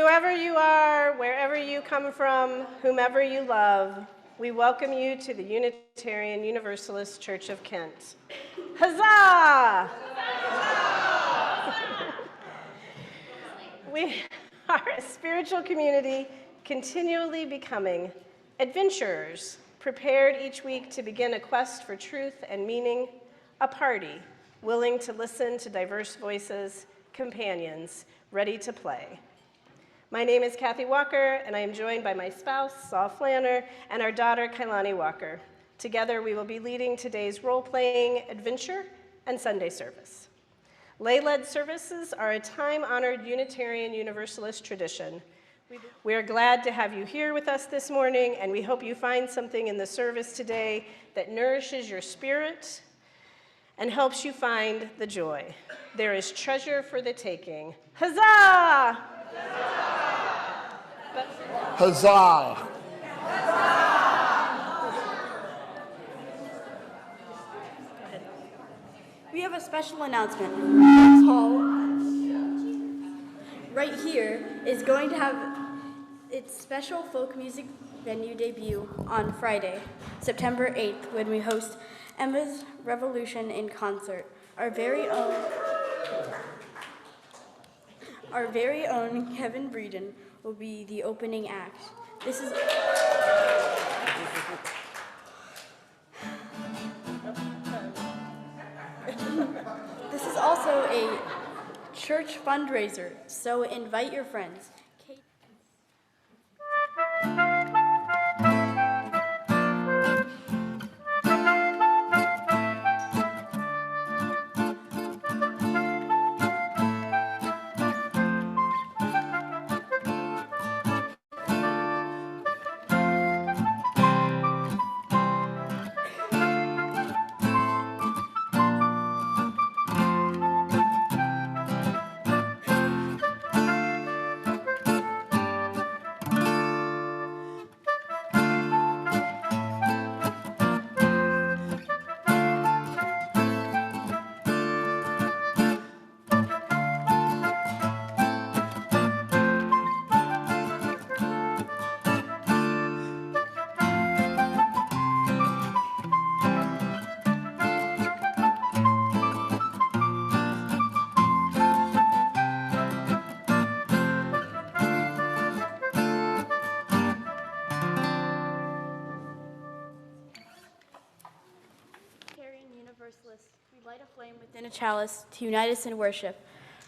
Whoever you are, wherever you come from, whomever you love, we welcome you to the Unitarian Universalist Church of Kent. Huzzah! We are a spiritual community continually becoming adventurers, prepared each week to begin a quest for truth and meaning, a party willing to listen to diverse voices, companions ready to play. My name is Kathy Walker, and I am joined by my spouse, Saul Flanner, and our daughter, Kailani Walker. Together, we will be leading today's role-playing adventure and Sunday service. Lay-led services are a time-honored Unitarian Universalist tradition. We are glad to have you here with us this morning, and we hope you find something in the service today that nourishes your spirit and helps you find the joy. There is treasure for the taking. Huzzah! Huzzah! We have a special announcement. This hall right here is going to have its special folk music venue debut on Friday, September 8th, when we host Emma's Revolution in concert. Our very own Kevin Breeden will be the opening act. This is also a church fundraiser, so invite your friends. We light a flame within a chalice to unite us in worship.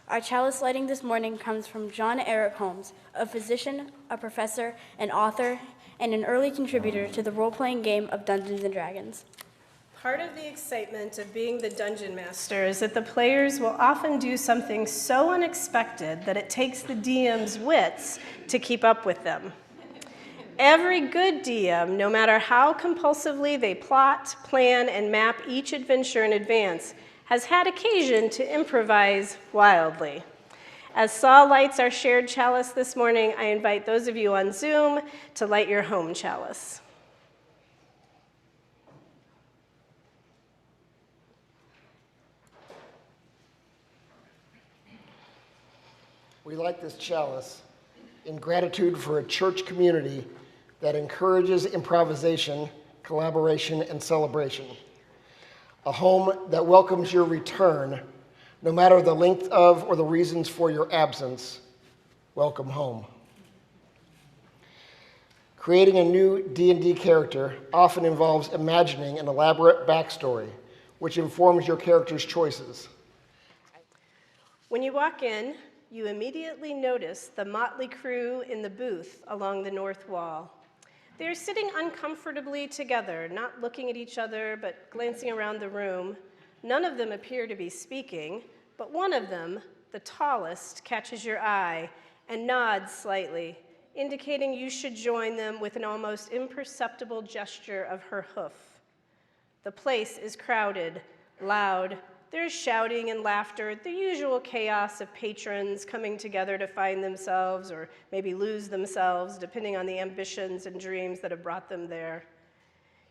Our chalice lighting this morning comes from John Eric Holmes, a physician, a professor, an author, and an early contributor to the role-playing game of Dungeons & Dragons. Part of the excitement of being the dungeon master is that the players will often do something so unexpected that it takes the DM's wits to keep up with them. Every good DM, no matter how compulsively they plot, plan, and map each adventure in advance, has had occasion to improvise wildly. As Saul lights our shared chalice this morning, I invite those of you on Zoom to light your home chalice. We light this chalice in gratitude for a church community that encourages improvisation, collaboration, and celebration. A home that welcomes your return, no matter the length of or the reasons for your absence. Welcome home. Creating a new D&D character often involves imagining an elaborate backstory, which informs your character's choices. When you walk in, you immediately notice the motley crew in the booth along the north wall. They are sitting uncomfortably together, not looking at each other, but glancing around the room. None of them appear to be speaking, but one of them, the tallest, catches your eye and nods slightly, indicating you should join them with an almost imperceptible gesture of her hoof. The place is crowded, loud. There's shouting and laughter, the usual chaos of patrons coming together to find themselves or maybe lose themselves, depending on the ambitions and dreams that have brought them there.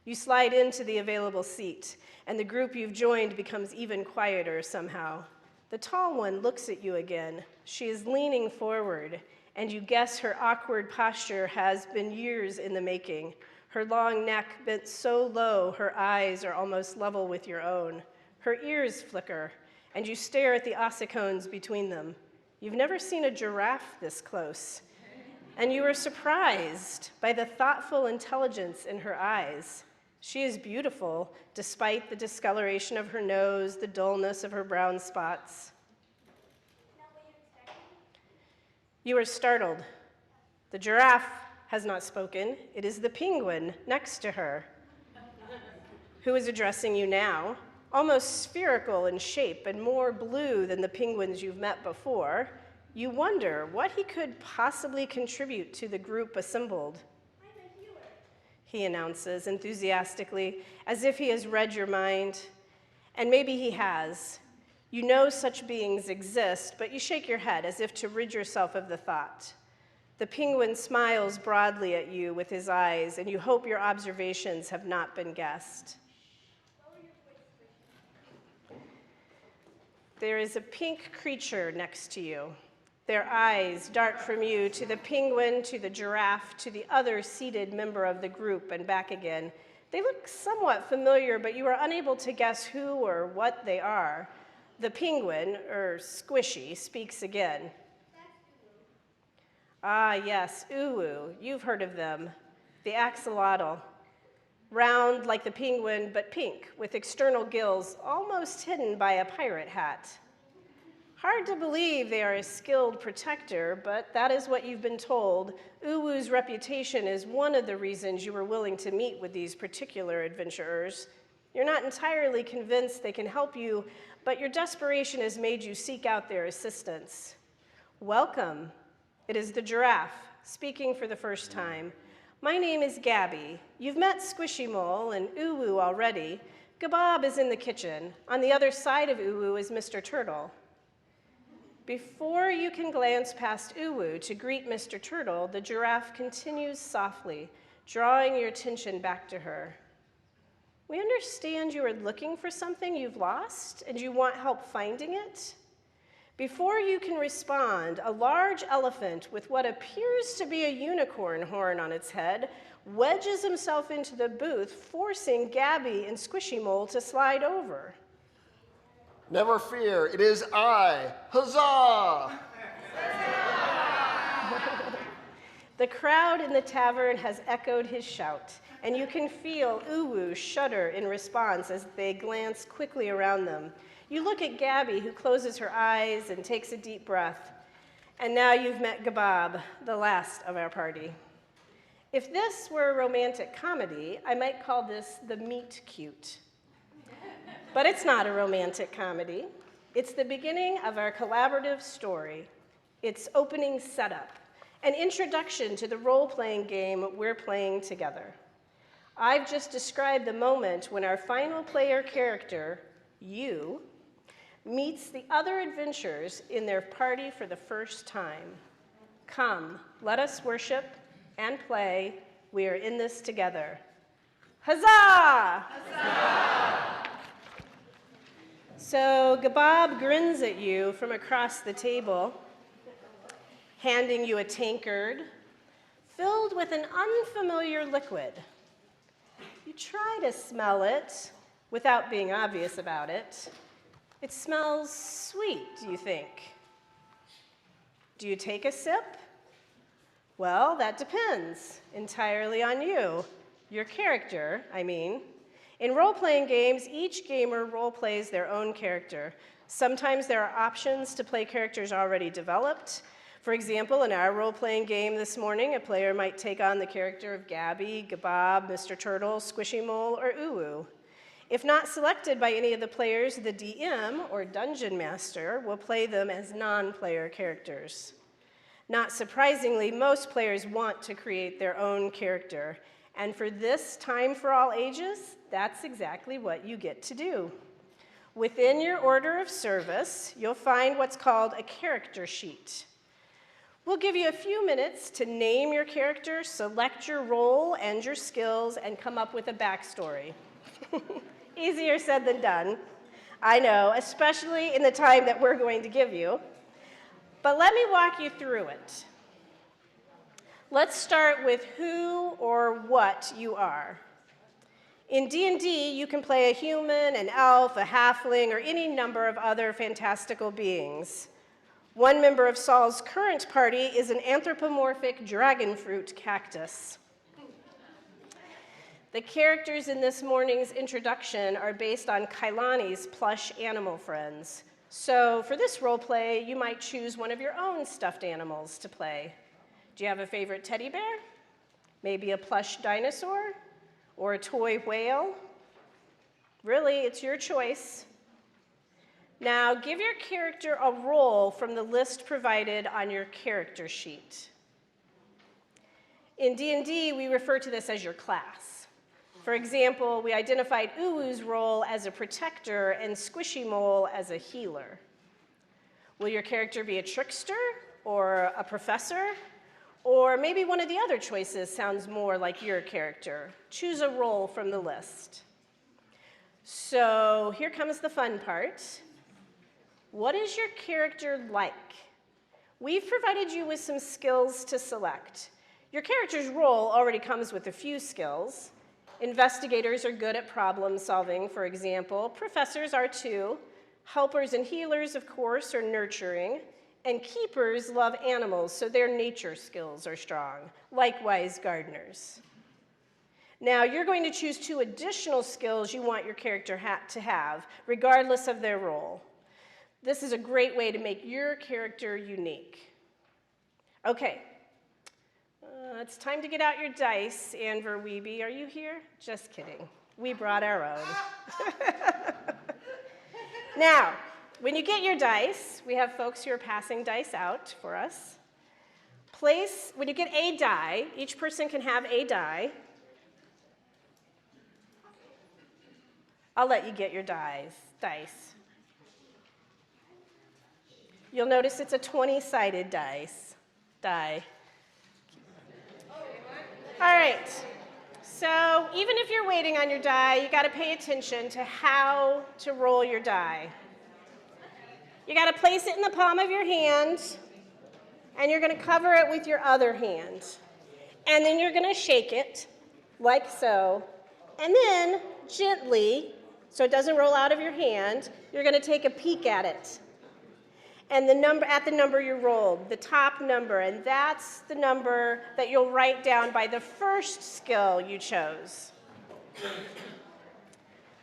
You slide into the available seat, and the group you've joined becomes even quieter somehow. The tall one looks at you again. She is leaning forward, and you guess her awkward posture has been years in the making. Her long neck bent so low, her eyes are almost level with your own. Her ears flicker, and you stare at the ossicones between them. You've never seen a giraffe this close, and you are surprised by the thoughtful intelligence in her eyes. She is beautiful, despite the discoloration of her nose, the dullness of her brown spots. You are startled. The giraffe has not spoken. It is the penguin next to her, who is addressing you now, almost spherical in shape and more blue than the penguins you've met before. You wonder what he could possibly contribute to the group assembled. I'm a healer, he announces enthusiastically, as if he has read your mind. And maybe he has. You know such beings exist, but you shake your head as if to rid yourself of the thought. The penguin smiles broadly at you with his eyes, and you hope your observations have not been guessed. There is a pink creature next to you. Their eyes dart from you to the penguin, to the giraffe, to the other seated member of the group, and back again. They look somewhat familiar, but you are unable to guess who or what they are. The penguin, or Squishy, speaks again. Ah, yes, uwu. You've heard of them. The axolotl. Round like the penguin, but pink, with external gills almost hidden by a pirate hat. Hard to believe they are a skilled protector, but that is what you've been told. Uwu's reputation is one of the reasons you were willing to meet with these particular adventurers. You're not entirely convinced they can help you, but your desperation has made you seek out their assistance. Welcome. It is the giraffe, speaking for the first time. My name is Gabby. You've met Squishy Mole and Uwu already. Gabob is in the kitchen. On the other side of Uwu is Mr. Turtle. Before you can glance past Uwu to greet Mr. Turtle, the giraffe continues softly, drawing your attention back to her. We understand you are looking for something you've lost and you want help finding it. Before you can respond, a large elephant with what appears to be a unicorn horn on its head wedges himself into the booth, forcing Gabby and Squishy Mole to slide over. Never fear, it is I. Huzzah! The crowd in the tavern has echoed his shout, and you can feel Uwu shudder in response as they glance quickly around them. You look at Gabby, who closes her eyes and takes a deep breath. And now you've met Gabob, the last of our party. If this were a romantic comedy, I might call this the meet cute. But it's not a romantic comedy. It's the beginning of our collaborative story. It's opening setup, an introduction to the role-playing game we're playing together. I've just described the moment when our final player character, you, meets the other adventurers in their party for the first time. Come, let us worship and play. We are in this together. Huzzah! Huzzah! So Gabob grins at you from across the table, handing you a tankard filled with an unfamiliar liquid. You try to smell it without being obvious about it. It smells sweet, you think. Do you take a sip? Well, that depends entirely on you. Your character, I mean. In role-playing games, each gamer role-plays their own character. Sometimes there are options to play characters already developed. For example, in our role-playing game this morning, a player might take on the character of Gabby, Gabob, Mr. Turtle, Squishy Mole, or Uwu. If not selected by any of the players, the DM, or Dungeon Master, will play them as non-player characters. Not surprisingly, most players want to create their own character. And for this time for all ages, that's exactly what you get to do. Within your order of service, you'll find what's called a character sheet. We'll give you a few minutes to name your character, select your role and your skills, and come up with a backstory. Easier said than done, I know, especially in the time that we're going to give you. But let me walk you through it. Let's start with who or what you are. In D&D, you can play a human, an elf, a halfling, or any number of other fantastical beings. One member of Saul's current party is an anthropomorphic dragon fruit cactus. The characters in this morning's introduction are based on Kailani's plush animal friends. So for this role play, you might choose one of your own stuffed animals to play. Do you have a favorite teddy bear? Maybe a plush dinosaur? Or a toy whale? Really, it's your choice. Now, give your character a role from the list provided on your character sheet. In D&D, we refer to this as your class. For example, we identified Uwu's role as a protector and Squishy Mole as a healer. Will your character be a trickster or a professor? Or maybe one of the other choices sounds more like your character. Choose a role from the list. So here comes the fun part. What is your character like? We've provided you with some skills to select. Your character's role already comes with a few skills. Investigators are good at problem solving, for example. Professors are too. Helpers and healers, of course, are nurturing. And keepers love animals, so their nature skills are strong. Likewise, gardeners. Now, you're going to choose 2 additional skills you want your character to have, regardless of their role. This is a great way to make your character unique. Okay, it's time to get out your dice. Anver Weeby, are you here? Just kidding. We brought our own. Now, when you get your dice, we have folks who are passing dice out for us. When you get a die, each person can have a die. I'll let you get your dice. You'll notice it's a 20-sided die. All right, so even if you're waiting on your die, you got to pay attention to how to roll your die. You got to place it in the palm of your hand, and you're going to cover it with your other hand. And then you're going to shake it, like so. And then, gently, so it doesn't roll out of your hand, you're going to take a peek at it. And the number you rolled, the top number, and that's the number that you'll write down by the first skill you chose.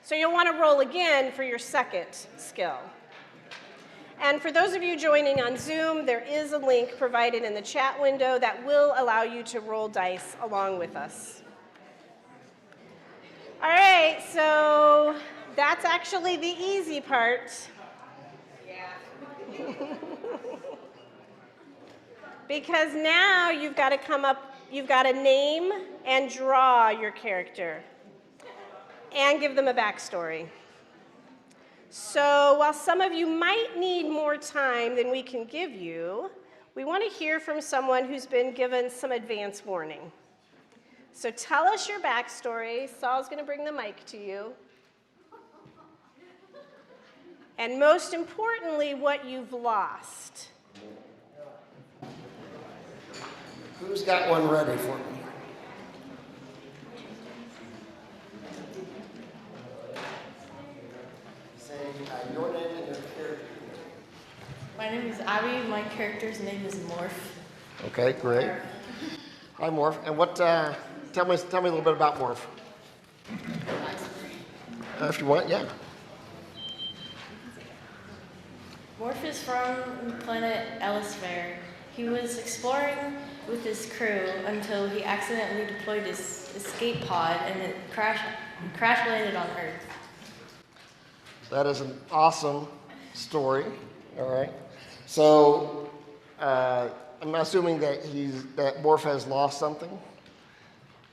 So you'll want to roll again for your second skill. And for those of you joining on Zoom, there is a link provided in the chat window that will allow you to roll dice along with us. All right, so that's actually the easy part. Yeah. Because now you've got to name and draw your character and give them a backstory. So while some of you might need more time than we can give you, we want to hear from someone who's been given some advance warning. So tell us your backstory. Saul's going to bring the mic to you. And most importantly, what you've lost. Who's got one ready for me? Say your name and your character. My name is Abby. My character's name is Morph. Okay, great. Hi, Morph. And what? Tell me a little bit about Morph. If you want, yeah. Morph is from the planet Ellisfair. He was exploring with his crew until he accidentally deployed his escape pod and it crash landed on Earth. That is an awesome story. All right. So I'm assuming that Morph has lost something,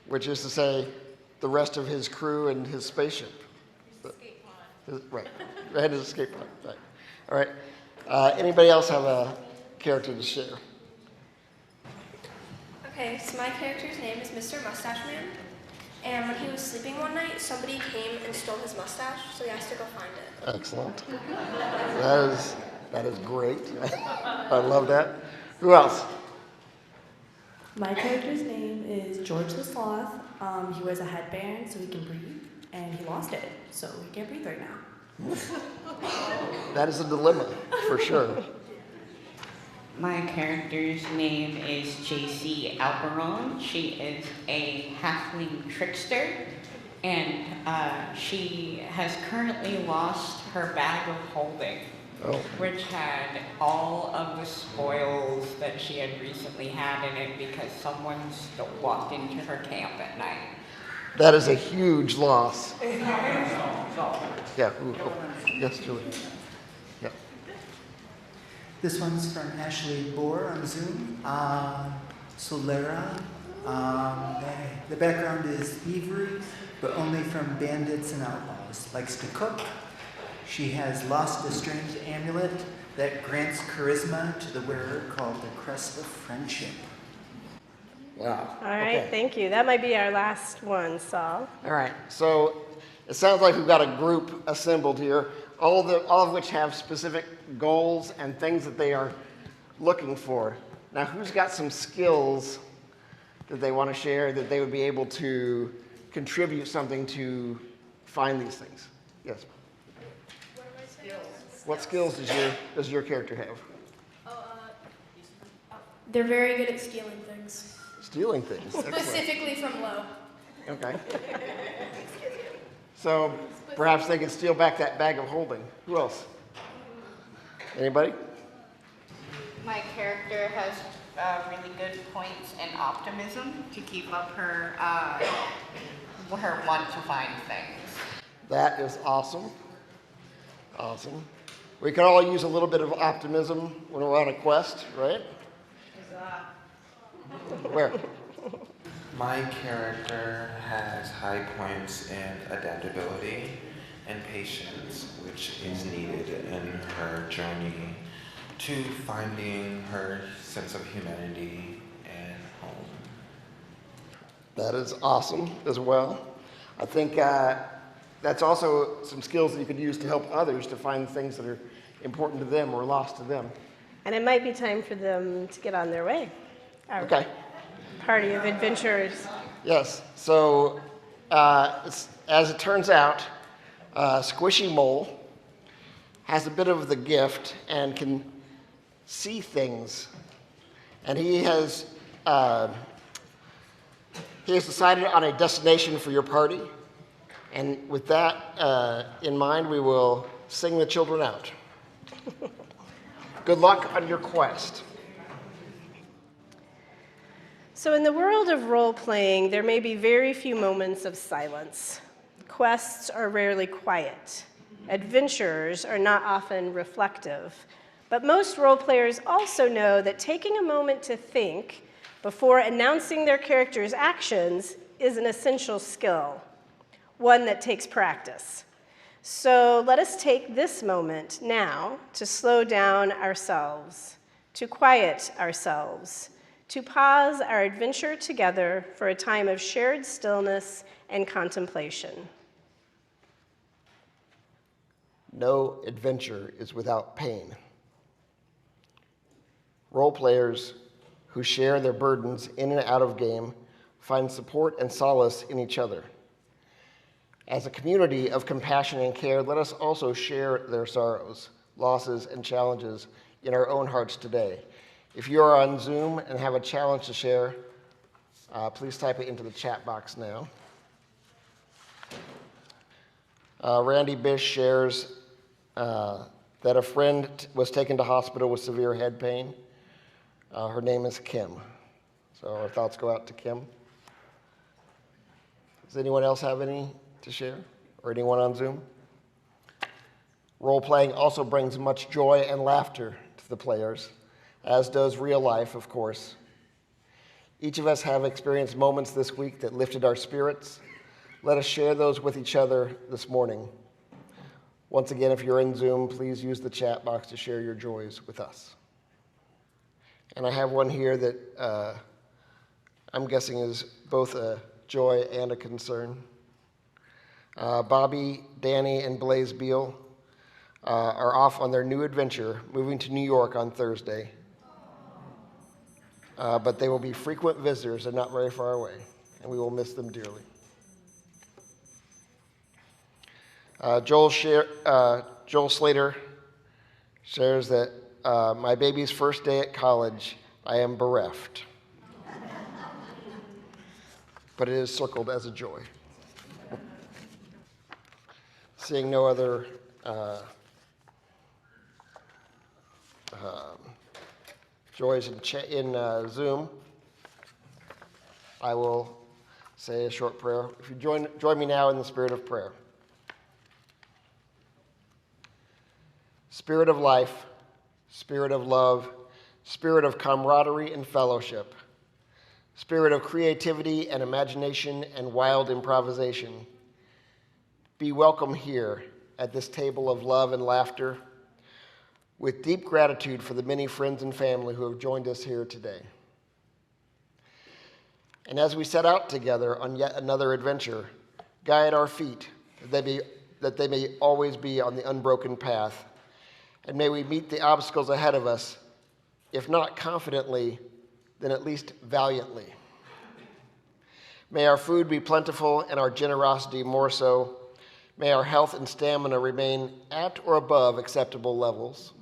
which is to say, the rest of his crew and his spaceship. His escape pod. Right. And his escape pod. Right. All right. Anybody else have a character to share? Okay, so my character's name is Mr. Mustache Man, and when he was sleeping one night, somebody came and stole his mustache, so he has to go find it. Excellent. That is great. I love that. Who else? My character's name is George the Sloth. He wears a headband so he can breathe, and he lost it, so he can't breathe right now. That is a dilemma, for sure. My character's name is JC Alperon. She is a halfling trickster, and she has currently lost her bag of holding, which had all of the spoils that she had recently had in it because someone walked into her camp at night. That is a huge loss. Yeah. Yes, Julie. Yeah. This one's from Ashley Bohr on Zoom. Solera. The background is thievery, but only from bandits and outlaws. Likes to cook. She has lost a strange amulet that grants charisma to the wearer called the Crest of Friendship. Wow. All right, Okay. thank you. That might be our last one, Saul. All right. So it sounds like we've got a group assembled here, all of which have specific goals and things that they are looking for. Now, who's got some skills that they want to share that they would be able to contribute something to find these things? Yes. What skills does your character have? They're very good at stealing things. Stealing things. Excellent. Specifically from Lowe. Okay. So perhaps they can steal back that bag of holding. Who else? Anybody? My character has really good points and optimism to keep up her want to find things. That is awesome. Awesome. We can all use a little bit of optimism when we're on a quest, right? Where? My character has high points in adaptability and patience, which is needed in her journey to finding her sense of humanity and home. That is awesome as well. I think that's also some skills that you could use to help others to find things that are important to them or lost to them. And it might be time for them to get on their way. Our Okay. party of adventurers. Yes. So as it turns out, Squishy Mole has a bit of the gift and can see things. And he has decided on a destination for your party. And with that in mind, we will sing the children out. Good luck on your quest. So in the world of role-playing, there may be very few moments of silence. Quests are rarely quiet. Adventurers are not often reflective. But most role-players also know that taking a moment to think before announcing their character's actions is an essential skill, one that takes practice. So let us take this moment now to slow down ourselves, to quiet ourselves, to pause our adventure together for a time of shared stillness and contemplation. No adventure is without pain. Role players who share their burdens in and out of game find support and solace in each other. As a community of compassion and care, let us also share their sorrows, losses, and challenges in our own hearts today. If you are on Zoom and have a challenge to share, please type it into the chat box now. Randy Bish shares that a friend was taken to hospital with severe head pain. Her name is Kim. So our thoughts go out to Kim. Does anyone else have any to share? Or anyone on Zoom? Role-playing also brings much joy and laughter to the players, as does real life, of course. Each of us have experienced moments this week that lifted our spirits. Let us share those with each other this morning. Once again, if you're in Zoom, please use the chat box to share your joys with us. And I have one here that I'm guessing is both a joy and a concern. Bobby, Danny, and Blaze Beal are off on their new adventure, moving to New York on Thursday. but they will be frequent visitors and not very far away, and we will miss them dearly. Joel Slater shares that my baby's first day at college, I am bereft. But it is circled as a joy. Seeing no other joys in Zoom, I will say a short prayer. If you join me now in the spirit of prayer. Spirit of life, spirit of love, spirit of camaraderie and fellowship, spirit of creativity and imagination and wild improvisation, be welcome here at this table of love and laughter with deep gratitude for the many friends and family who have joined us here today. And as we set out together on yet another adventure, guide our feet that they may always be on the unbroken path. And may we meet the obstacles ahead of us, if not confidently, then at least valiantly. May our food be plentiful and our generosity more so. May our health and stamina remain at or above acceptable levels.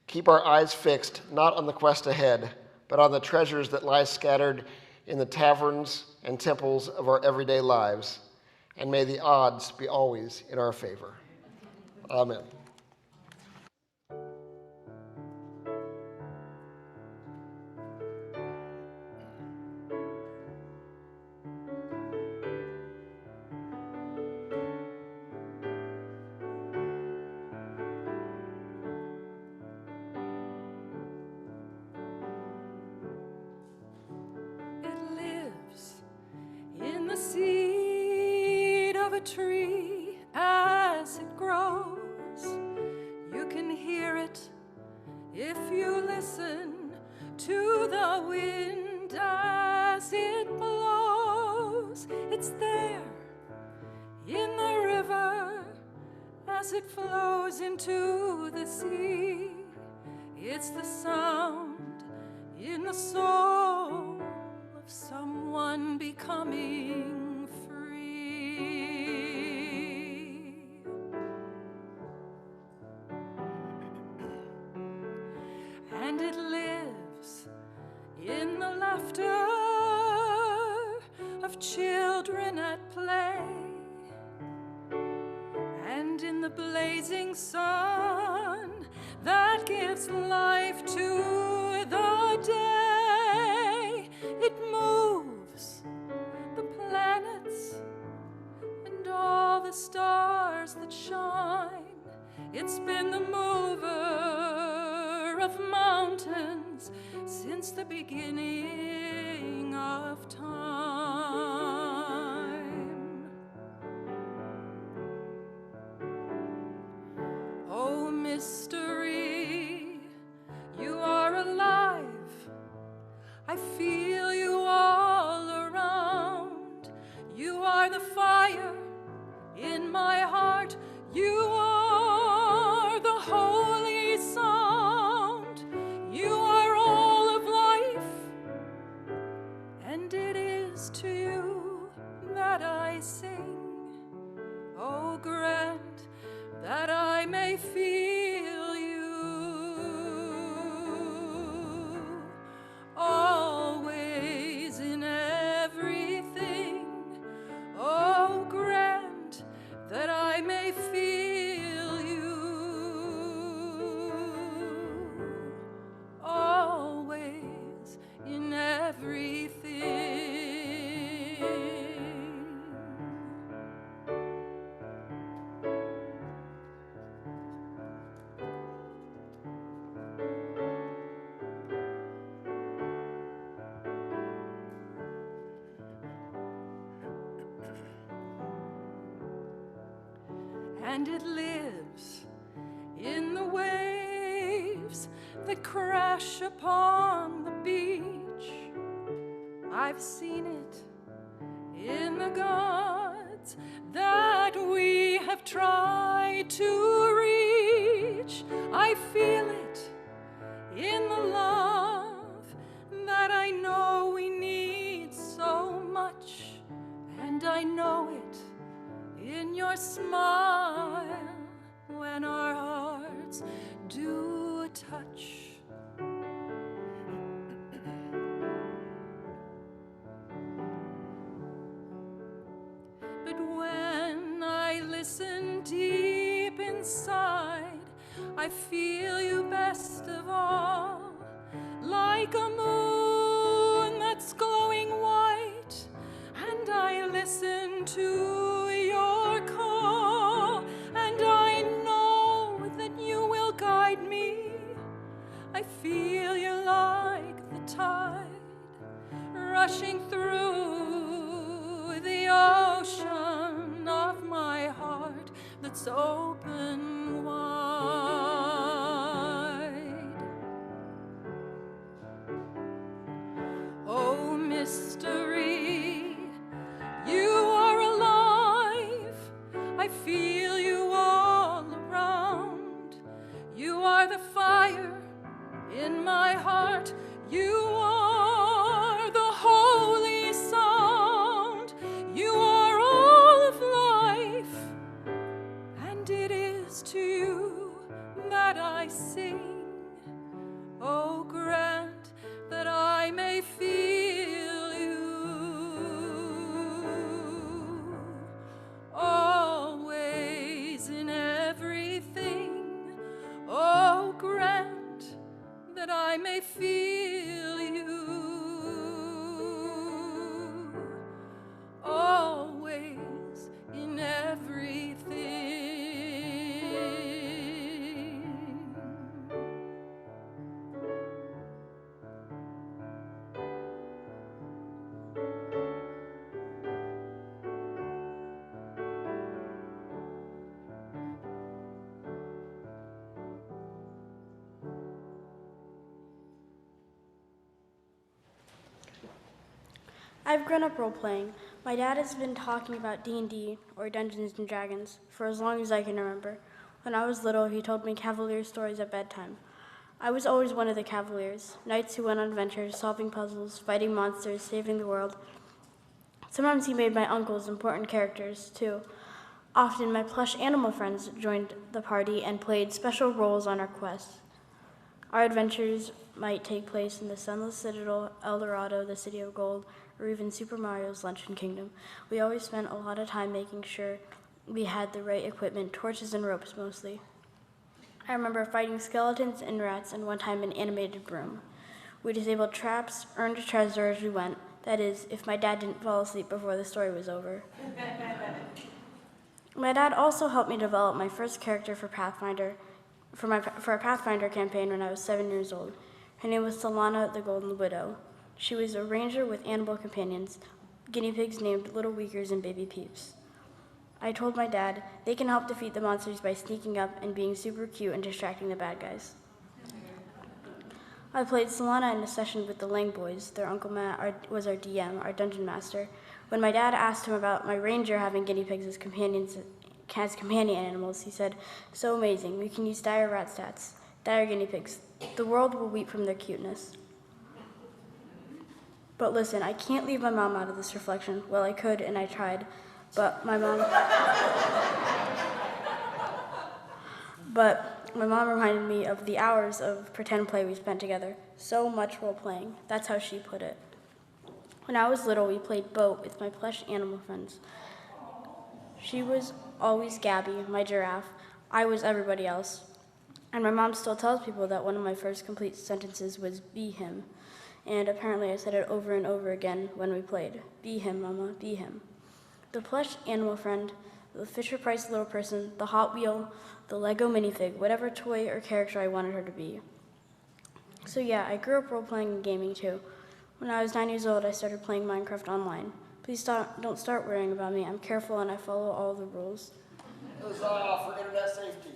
Keep our eyes fixed, not on the quest ahead, but on the treasures that lie scattered in the taverns and temples of our everyday lives. And may the odds be always in our favor. Amen. Tree as it grows, you can hear it if you listen to the wind as it blows. It's there in the river as it flows into the sea. It's the sound in the soul of someone becoming and it lives in the laughter of children at play and in the blazing sun that gives life to the day. It moves the planets and all the stars that shine. It's been the mover of mountains since the beginning of time. Oh, mystery, you are alive. I feel you all around. You are the fire in my heart. You are the holy sound. You are all of life, and it is to you that I sing. Oh, grant that I may feel you always in everything. Oh, grant that I may feel you always in everything. And it lives in the waves that crash upon the beach. I've seen it in the gods that we have tried to reach. I feel it in the love that I know we need so much, and I know it in your smile when our hearts do touch. But when I listen deep inside, I feel you best of all, like a moon that's glowing white, and I listen to your call, and I know that you will guide me. I feel you like the tide rushing through the ocean of my heart that's open wide. Oh, mystery, you are alive. I feel you all around. You are the fire in my heart. You are the holy sound. You are all of life, and it is to you that I sing. Oh, grant that I may feel you always in everything. Oh, grant that I may feel you always in everything. I've grown up role-playing. My dad has been talking about D&D, or Dungeons & Dragons, for as long as I can remember. When I was little, he told me Cavalier stories at bedtime. I was always one of the Cavaliers, knights who went on adventures, solving puzzles, fighting monsters, saving the world. Sometimes he made my uncles important characters, too. Often, my plush animal friends joined the party and played special roles on our quests. Our adventures might take place in the Sunless Citadel, El Dorado, the City of Gold, or even Super Mario's Luncheon Kingdom. We always spent a lot of time making sure we had the right equipment, torches and ropes mostly. I remember fighting skeletons and rats, and one time an animated broom. We disabled traps, earned treasure as we went. That is, if my dad didn't fall asleep before the story was over. My dad also helped me develop my first character for Pathfinder, for a Pathfinder campaign when I was 7 years old. Her name was Solana the Golden Widow. She was a ranger with animal companions, guinea pigs named Little Weakers and Baby Peeps. I told my dad they can help defeat the monsters by sneaking up and being super cute and distracting the bad guys. I played Solana in a session with the Lang boys. Their Uncle Matt was our DM, our dungeon master. When my dad asked him about my ranger having guinea pigs as companion animals, he said, "So amazing, we can use dire rat stats, dire guinea pigs. The world will weep from their cuteness." But listen, I can't leave my mom out of this reflection. Well, I could, and I tried, but my mom reminded me of the hours of pretend play we spent together. So much role-playing. That's how she put it. When I was little, we played boat with my plush animal friends. She was always Gabby, my giraffe. I was everybody else. And my mom still tells people that one of my first complete sentences was, "Be him." And apparently I said it over and over again when we played. Be him, Mama, be him. The plush animal friend, the Fisher-Price little person, the Hot Wheel, the Lego minifig, whatever toy or character I wanted her to be. So yeah, I grew up role-playing and gaming too. When I was 9 years old, I started playing Minecraft online. Please don't start worrying about me. I'm careful and I follow all the rules. Huzzah for internet safety.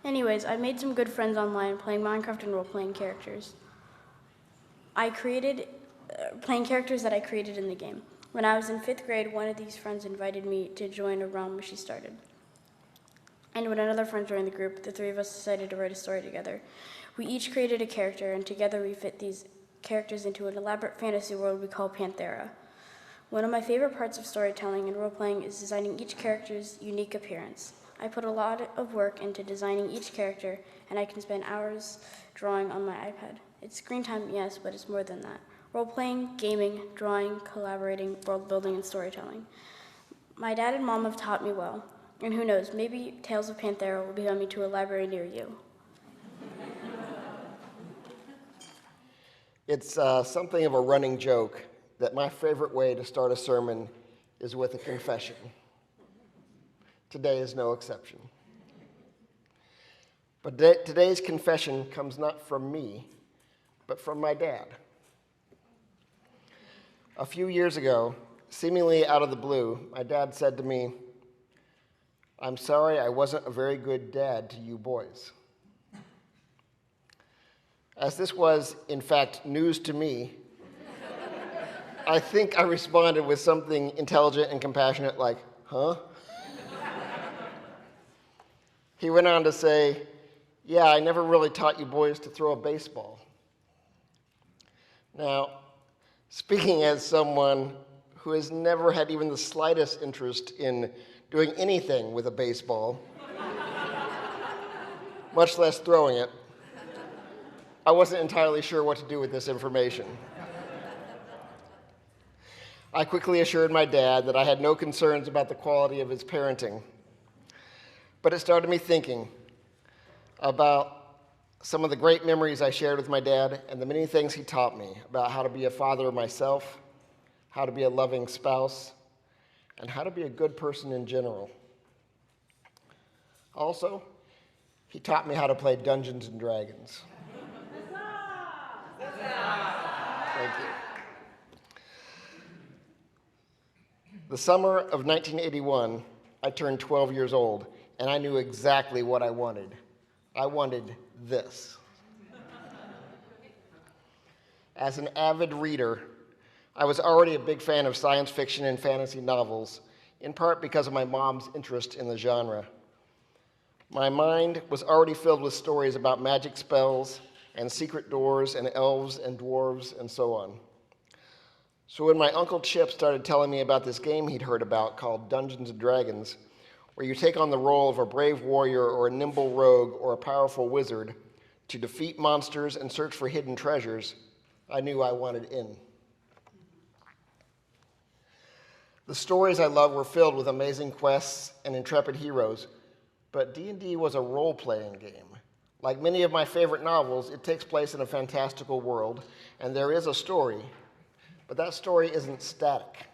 Anyways, I made some good friends online playing Minecraft and role-playing characters. Playing characters that I created in the game. When I was in 5th grade, one of these friends invited me to join a realm she started. And when another friend joined the group, the three of us decided to write a story together. We each created a character, and together we fit these characters into an elaborate fantasy world we call Panthera. One of my favorite parts of storytelling and role-playing is designing each character's unique appearance. I put a lot of work into designing each character, and I can spend hours drawing on my iPad. It's screen time, yes, but it's more than that. Role-playing, gaming, drawing, collaborating, world-building, and storytelling. My dad and mom have taught me well, and who knows, maybe Tales of Panthera will be coming to a library near you. It's something of a running joke that my favorite way to start a sermon is with a confession. Today is no exception. But today's confession comes not from me, but from my dad. A few years ago, seemingly out of the blue, my dad said to me, "I'm sorry I wasn't a very good dad to you boys." As this was, in fact, news to me, I think I responded with something intelligent and compassionate like, "Huh?" He went on to say, "Yeah, I never really taught you boys to throw a baseball." Now, speaking as someone who has never had even the slightest interest in doing anything with a baseball, much less throwing it, I wasn't entirely sure what to do with this information. I quickly assured my dad that I had no concerns about the quality of his parenting. But it started me thinking about some of the great memories I shared with my dad and the many things he taught me about how to be a father myself, how to be a loving spouse, and how to be a good person in general. Also, he taught me how to play Dungeons and Dragons. Thank you. The summer of 1981, I turned 12 years old, and I knew exactly what I wanted. I wanted this. As an avid reader, I was already a big fan of science fiction and fantasy novels, in part because of my mom's interest in the genre. My mind was already filled with stories about magic spells and secret doors and elves and dwarves and so on. So when my Uncle Chip started telling me about this game he'd heard about called Dungeons and Dragons, where you take on the role of a brave warrior or a nimble rogue or a powerful wizard to defeat monsters and search for hidden treasures, I knew I wanted in. The stories I loved were filled with amazing quests and intrepid heroes, but D&D was a role-playing game. Like many of my favorite novels, it takes place in a fantastical world, and there is a story, but that story isn't static.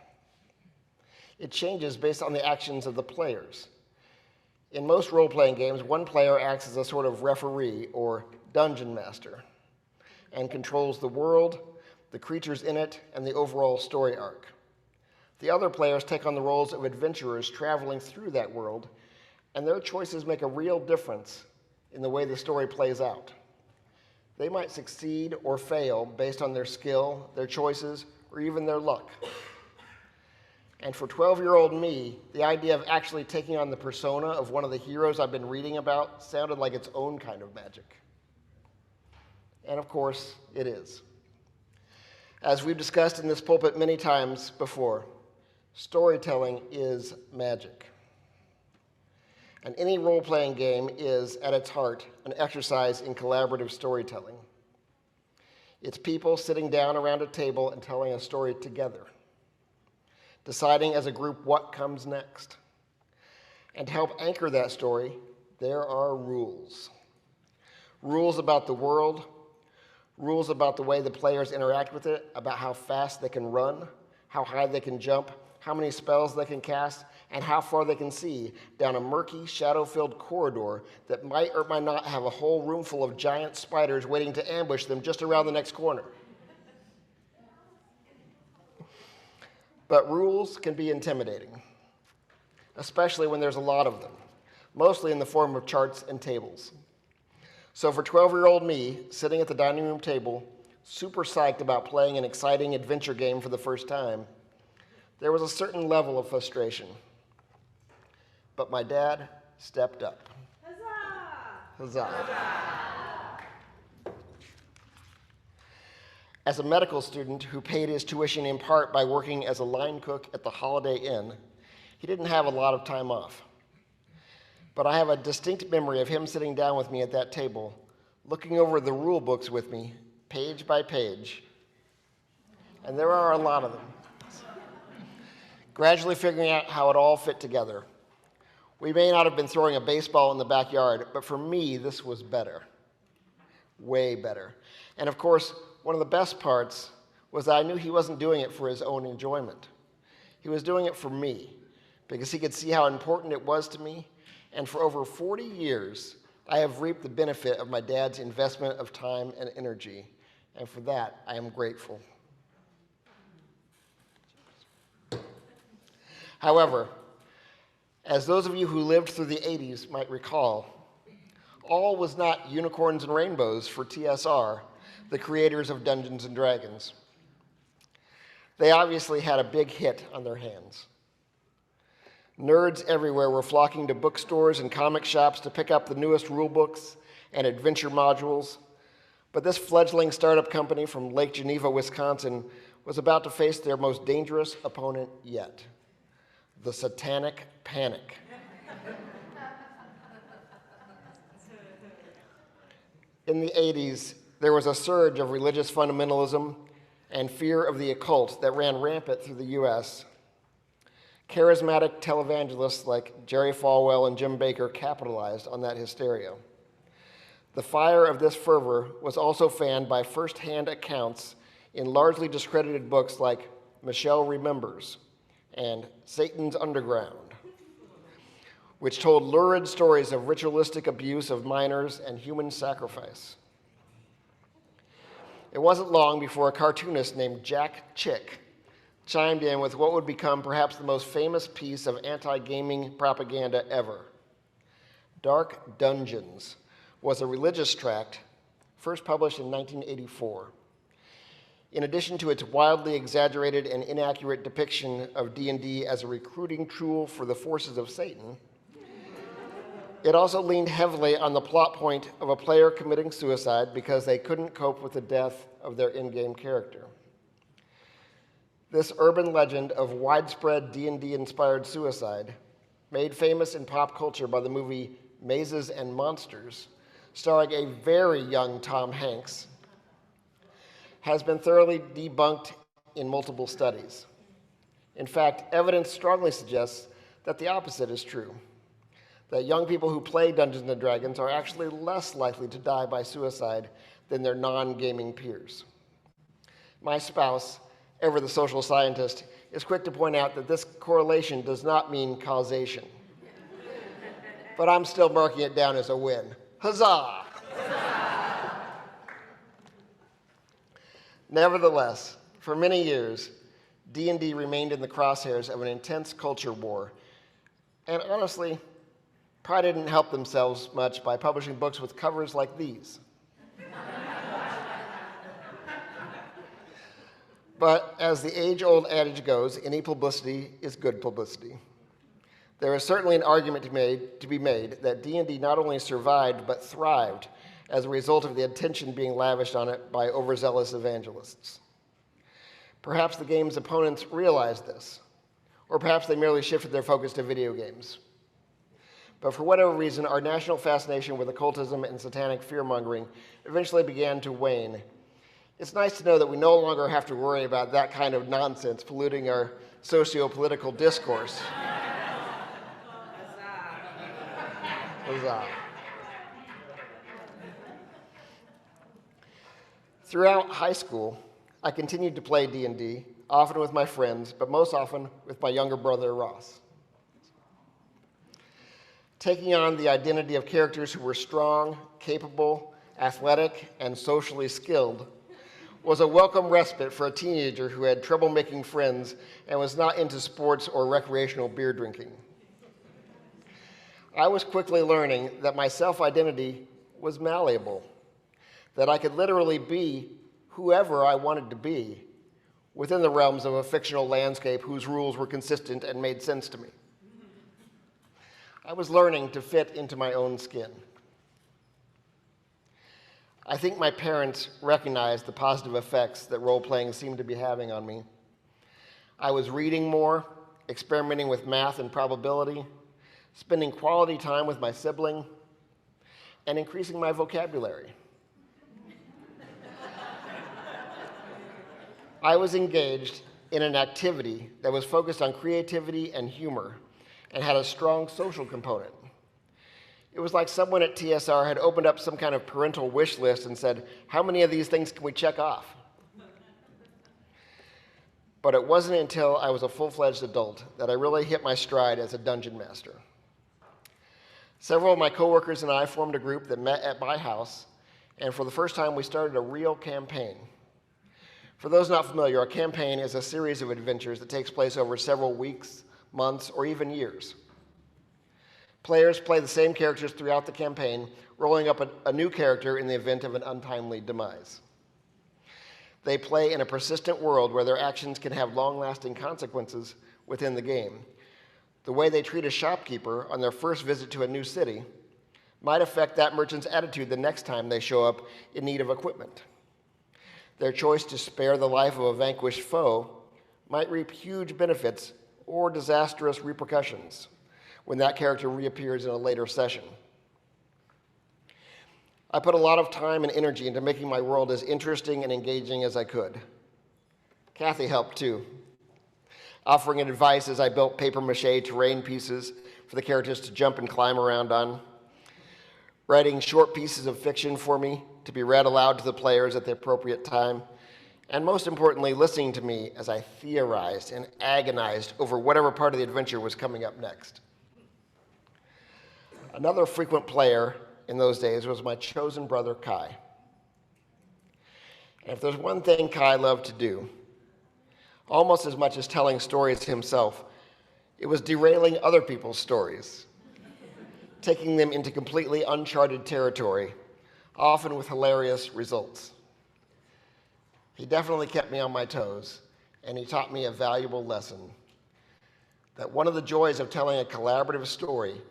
It changes based on the actions of the players. In most role-playing games, one player acts as a sort of referee or dungeon master and controls the world, the creatures in it, and the overall story arc. The other players take on the roles of adventurers traveling through that world, and their choices make a real difference in the way the story plays out. They might succeed or fail based on their skill, their choices, or even their luck. And for 12-year-old me, the idea of actually taking on the persona of one of the heroes I've been reading about sounded like its own kind of magic. And of course, it is. As we've discussed in this pulpit many times before, storytelling is magic. And any role-playing game is, at its heart, an exercise in collaborative storytelling. It's people sitting down around a table and telling a story together, deciding as a group what comes next. And to help anchor that story, there are rules. Rules about the world, rules about the way the players interact with it, about how fast they can run, how high they can jump, how many spells they can cast, and how far they can see down a murky, shadow-filled corridor that might or might not have a whole room full of giant spiders waiting to ambush them just around the next corner. But rules can be intimidating, especially when there's a lot of them, mostly in the form of charts and tables. So for 12-year-old me, sitting at the dining room table, super psyched about playing an exciting adventure game for the first time, there was a certain level of frustration. But my dad stepped up. Huzzah. As a medical student who paid his tuition in part by working as a line cook at the Holiday Inn, he didn't have a lot of time off. But I have a distinct memory of him sitting down with me at that table, looking over the rule books with me, page by page, and there are a lot of them, gradually figuring out how it all fit together. We may not have been throwing a baseball in the backyard, but for me, this was better, way better. And of course, one of the best parts was that I knew he wasn't doing it for his own enjoyment. He was doing it for me, because he could see how important it was to me, and for over 40 years, I have reaped the benefit of my dad's investment of time and energy, and for that, I am grateful. However, as those of you who lived through the 80s might recall, all was not unicorns and rainbows for TSR, the creators of Dungeons and Dragons. They obviously had a big hit on their hands. Nerds everywhere were flocking to bookstores and comic shops to pick up the newest rule books and adventure modules, but this fledgling startup company from Lake Geneva, Wisconsin, was about to face their most dangerous opponent yet, the Satanic Panic. In the 80s, there was a surge of religious fundamentalism and fear of the occult that ran rampant through the US. Charismatic televangelists like Jerry Falwell and Jim Bakker capitalized on that hysteria. The fire of this fervor was also fanned by first-hand accounts in largely discredited books like Michelle Remembers and Satan's Underground, which told lurid stories of ritualistic abuse of minors and human sacrifice. It wasn't long before a cartoonist named Jack Chick chimed in with what would become perhaps the most famous piece of anti-gaming propaganda ever. Dark Dungeons was a religious tract first published in 1984. In addition to its wildly exaggerated and inaccurate depiction of D&D as a recruiting tool for the forces of Satan, it also leaned heavily on the plot point of a player committing suicide because they couldn't cope with the death of their in-game character. This urban legend of widespread D&D-inspired suicide, made famous in pop culture by the movie Mazes and Monsters, starring a very young Tom Hanks, has been thoroughly debunked in multiple studies. In fact, evidence strongly suggests that the opposite is true, that young people who play Dungeons & Dragons are actually less likely to die by suicide than their non-gaming peers. My spouse, ever the social scientist, is quick to point out that this correlation does not mean causation. But I'm still marking it down as a win. Huzzah! Nevertheless, for many years, D&D remained in the crosshairs of an intense culture war, and honestly, probably didn't help themselves much by publishing books with covers like these. But as the age-old adage goes, any publicity is good publicity. There is certainly an argument to be made that D&D not only survived, but thrived as a result of the attention being lavished on it by overzealous evangelists. Perhaps the game's opponents realized this, or perhaps they merely shifted their focus to video games. But for whatever reason, our national fascination with occultism and satanic fear-mongering eventually began to wane. It's nice to know that we no longer have to worry about that kind of nonsense polluting our socio-political discourse. Huzzah. Throughout high school, I continued to play D&D, often with my friends, but most often with my younger brother, Ross. Taking on the identity of characters who were strong, capable, athletic, and socially skilled was a welcome respite for a teenager who had trouble making friends and was not into sports or recreational beer drinking. I was quickly learning that my self-identity was malleable, that I could literally be whoever I wanted to be within the realms of a fictional landscape whose rules were consistent and made sense to me. I was learning to fit into my own skin. I think my parents recognized the positive effects that role-playing seemed to be having on me. I was reading more, experimenting with math and probability, spending quality time with my sibling, and increasing my vocabulary. I was engaged in an activity that was focused on creativity and humor and had a strong social component. It was like someone at TSR had opened up some kind of parental wish list and said, how many of these things can we check off? But it wasn't until I was a full-fledged adult that I really hit my stride as a dungeon master. Several of my coworkers and I formed a group that met at my house, and for the first time we started a real campaign. For those not familiar, a campaign is a series of adventures that takes place over several weeks, months, or even years. Players play the same characters throughout the campaign, rolling up a new character in the event of an untimely demise. They play in a persistent world where their actions can have long-lasting consequences within the game. The way they treat a shopkeeper on their first visit to a new city might affect that merchant's attitude the next time they show up in need of equipment. Their choice to spare the life of a vanquished foe might reap huge benefits or disastrous repercussions when that character reappears in a later session. I put a lot of time and energy into making my world as interesting and engaging as I could. Kathy helped too, offering advice as I built papier-mâché terrain pieces for the characters to jump and climb around on, writing short pieces of fiction for me to be read aloud to the players at the appropriate time, and most importantly, listening to me as I theorized and agonized over whatever part of the adventure was coming up next. Another frequent player in those days was my chosen brother, Kai. And if there's one thing Kai loved to do, almost as much as telling stories himself, it was derailing other people's stories, taking them into completely uncharted territory, often with hilarious results. He definitely kept me on my toes, and he taught me a valuable lesson, that one of the joys of telling a collaborative story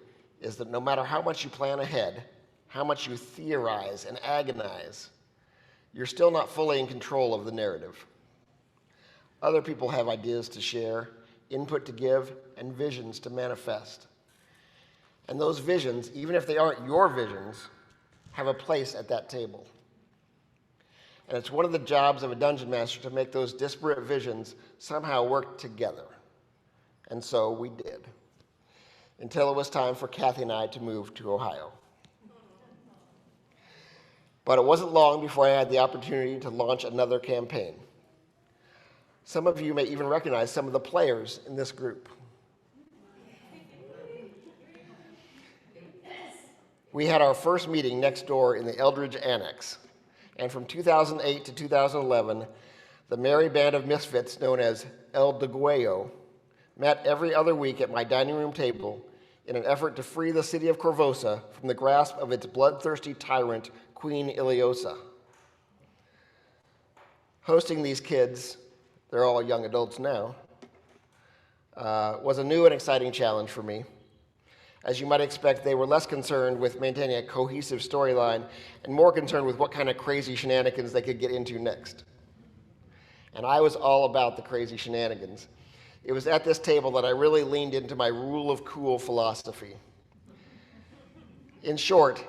is that no matter how much you plan ahead, how much you theorize and agonize, you're still not fully in control of the narrative. Other people have ideas to share, input to give, and visions to manifest. And those visions, even if they aren't your visions, have a place at that table. And it's one of the jobs of a dungeon master to make those disparate visions somehow work together. And so we did, until it was time for Kathy and I to move to Ohio. But it wasn't long before I had the opportunity to launch another campaign. Some of you may even recognize some of the players in this group. We had our first meeting next door in the Eldridge Annex, and from 2008 to 2011, the merry band of misfits known as El Deguello met every other week at my dining room table in an effort to free the city of Corvosa from the grasp of its bloodthirsty tyrant, Queen Iliosa. Hosting these kids, they're all young adults now, was a new and exciting challenge for me. As you might expect, they were less concerned with maintaining a cohesive storyline and more concerned with what kind of crazy shenanigans they could get into next. And I was all about the crazy shenanigans. It was at this table that I really leaned into my rule of cool philosophy. In short,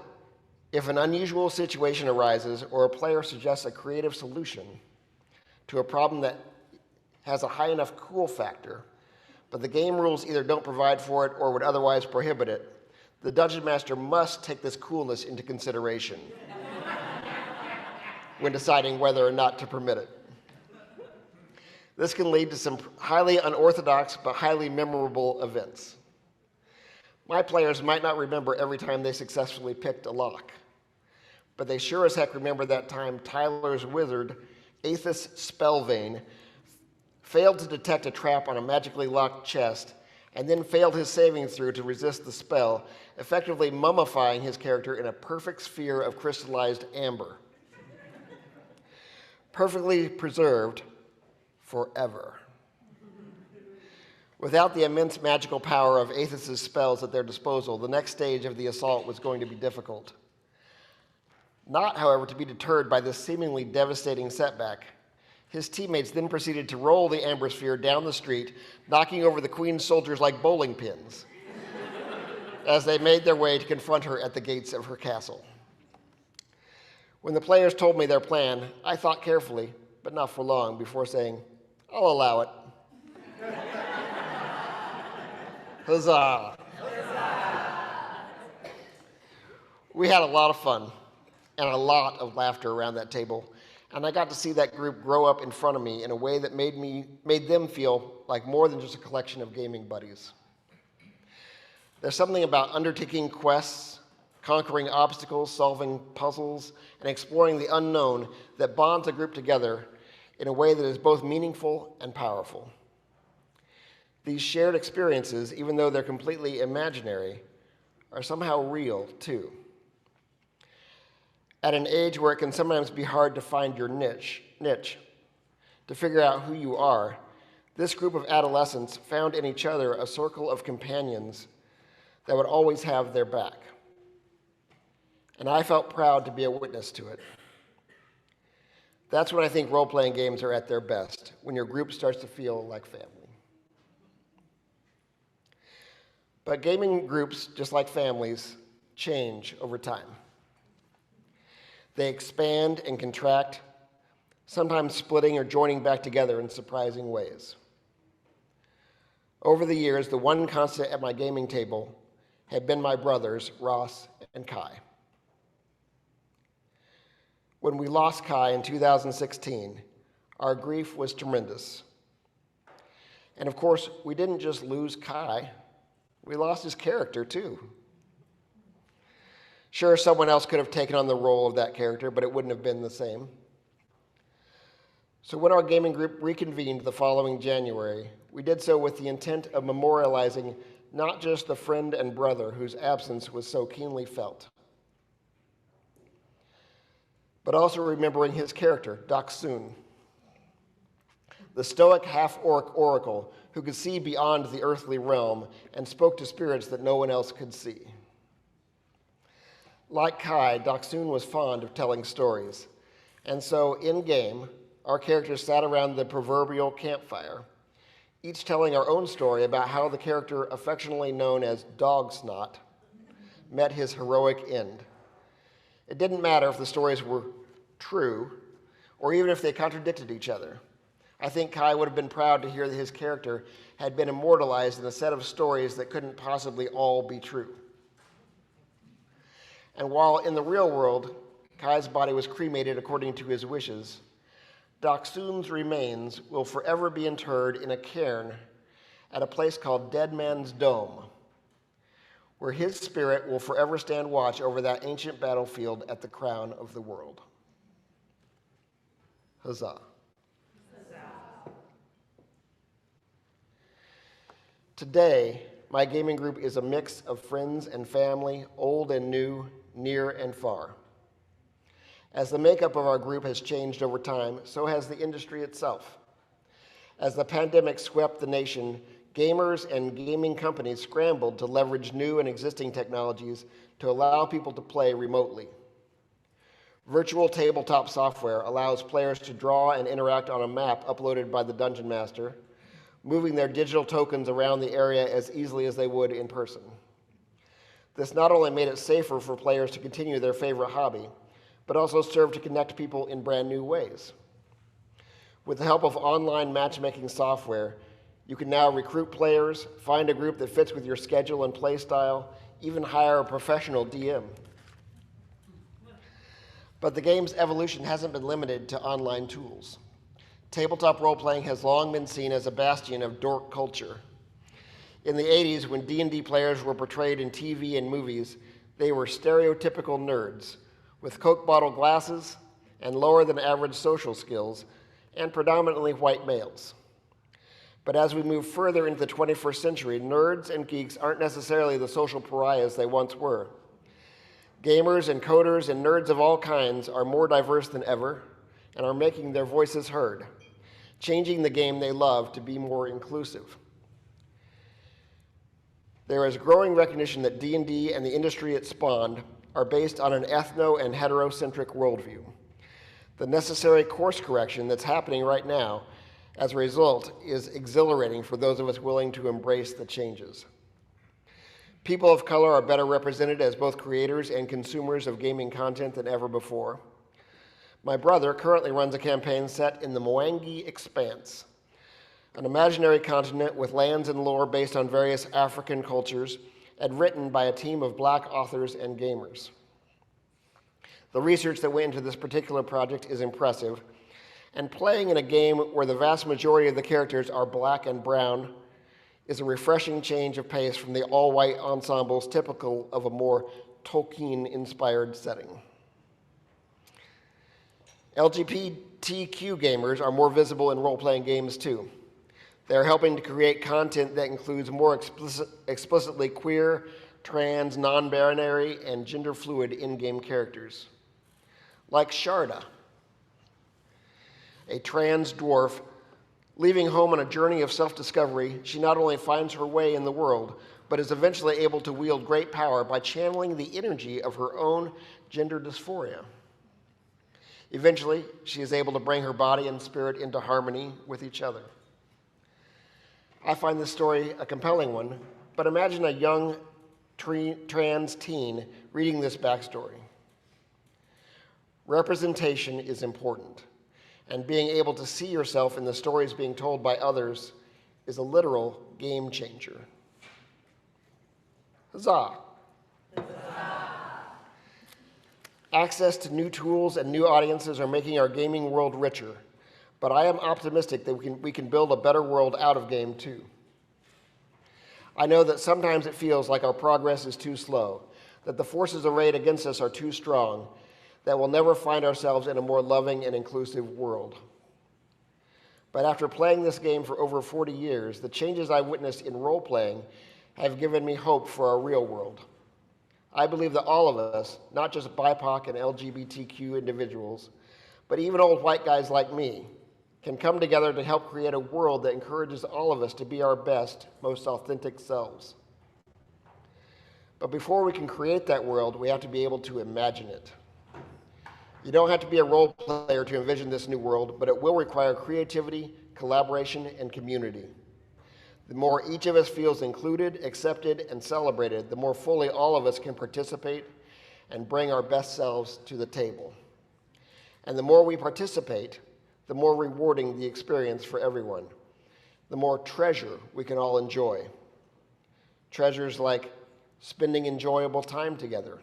if an unusual situation arises or a player suggests a creative solution to a problem that has a high enough cool factor, but the game rules either don't provide for it or would otherwise prohibit it, the dungeon master must take this coolness into consideration when deciding whether or not to permit it. This can lead to some highly unorthodox but highly memorable events. My players might not remember every time they successfully picked a lock, but they sure as heck remember that time Tyler's wizard, Aethys Spellvane, failed to detect a trap on a magically locked chest, and then failed his saving throw to resist the spell, effectively mummifying his character in a perfect sphere of crystallized amber. Perfectly preserved forever. Without the immense magical power of Aethys' spells at their disposal, the next stage of the assault was going to be difficult. Not, however, to be deterred by this seemingly devastating setback, his teammates then proceeded to roll the amber sphere down the street, knocking over the Queen's soldiers like bowling pins as they made their way to confront her at the gates of her castle. When the players told me their plan, I thought carefully, but not for long, before saying, I'll allow it. Huzzah! We had a lot of fun and a lot of laughter around that table, and I got to see that group grow up in front of me in a way that made them feel like more than just a collection of gaming buddies. There's something about undertaking quests, conquering obstacles, solving puzzles, and exploring the unknown that bonds a group together in a way that is both meaningful and powerful. These shared experiences, even though they're completely imaginary, are somehow real too. At an age where it can sometimes be hard to find your niche, to figure out who you are, this group of adolescents found in each other a circle of companions that would always have their back. And I felt proud to be a witness to it. That's when I think role-playing games are at their best, when your group starts to feel like family. But gaming groups, just like families, change over time. They expand and contract, sometimes splitting or joining back together in surprising ways. Over the years, the one constant at my gaming table had been my brothers, Ross and Kai. When we lost Kai in 2016, our grief was tremendous. And of course, we didn't just lose Kai, we lost his character too. Sure, someone else could have taken on the role of that character, but it wouldn't have been the same. So when our gaming group reconvened the following January, we did so with the intent of memorializing not just the friend and brother whose absence was so keenly felt, but also remembering his character, Daksun, the stoic half-orc oracle who could see beyond the earthly realm and spoke to spirits that no one else could see. Like Kai, Daksun was fond of telling stories, and so in-game, our characters sat around the proverbial campfire, each telling our own story about how the character affectionately known as Dog Snot met his heroic end. It didn't matter if the stories were true, or even if they contradicted each other. I think Kai would have been proud to hear that his character had been immortalized in a set of stories that couldn't possibly all be true. And while in the real world, Kai's body was cremated according to his wishes, Daksun's remains will forever be interred in a cairn at a place called Dead Man's Dome, where his spirit will forever stand watch over that ancient battlefield at the crown of the world. Huzzah. Today, my gaming group is a mix of friends and family, old and new, near and far. As the makeup of our group has changed over time, so has the industry itself. As the pandemic swept the nation, gamers and gaming companies scrambled to leverage new and existing technologies to allow people to play remotely. Virtual tabletop software allows players to draw and interact on a map uploaded by the Dungeon Master, moving their digital tokens around the area as easily as they would in person. This not only made it safer for players to continue their favorite hobby, but also served to connect people in brand new ways. With the help of online matchmaking software, you can now recruit players, find a group that fits with your schedule and play style, even hire a professional DM. But the game's evolution hasn't been limited to online tools. Tabletop role-playing has long been seen as a bastion of dork culture. In the 80s, when D&D players were portrayed in TV and movies, they were stereotypical nerds, with Coke bottle glasses and lower than average social skills, and predominantly white males. But as we move further into the 21st century, nerds and geeks aren't necessarily the social pariahs they once were. Gamers and coders and nerds of all kinds are more diverse than ever and are making their voices heard, changing the game they love to be more inclusive. There is growing recognition that D&D and the industry it spawned are based on an ethno and heterocentric worldview. The necessary course correction that's happening right now as a result is exhilarating for those of us willing to embrace the changes. People of color are better represented as both creators and consumers of gaming content than ever before. My brother currently runs a campaign set in the Mwangi Expanse, an imaginary continent with lands and lore based on various African cultures and written by a team of Black authors and gamers. The research that went into this particular project is impressive, and playing in a game where the vast majority of the characters are Black and brown is a refreshing change of pace from the all-white ensembles typical of a more Tolkien-inspired setting. LGBTQ gamers are more visible in role-playing games too. They're helping to create content that includes more explicitly queer, trans, non-binary, and gender-fluid in-game characters. Like Sharda, a trans dwarf. Leaving home on a journey of self-discovery, she not only finds her way in the world, but is eventually able to wield great power by channeling the energy of her own gender dysphoria. Eventually, she is able to bring her body and spirit into harmony with each other. I find this story a compelling one, but imagine a young trans teen reading this backstory. Representation is important, and being able to see yourself in the stories being told by others is a literal game changer. Huzzah! Access to new tools and new audiences are making our gaming world richer, but I am optimistic that we can build a better world out of game too. I know that sometimes it feels like our progress is too slow, that the forces arrayed against us are too strong, that we'll never find ourselves in a more loving and inclusive world. But after playing this game for over 40 years, the changes I've witnessed in role-playing have given me hope for our real world. I believe that all of us, not just BIPOC and LGBTQ individuals, but even old white guys like me, can come together to help create a world that encourages all of us to be our best, most authentic selves. But before we can create that world, we have to be able to imagine it. You don't have to be a role player to envision this new world, but it will require creativity, collaboration, and community. The more each of us feels included, accepted, and celebrated, the more fully all of us can participate and bring our best selves to the table. And the more we participate, the more rewarding the experience for everyone, the more treasure we can all enjoy. Treasures like spending enjoyable time together,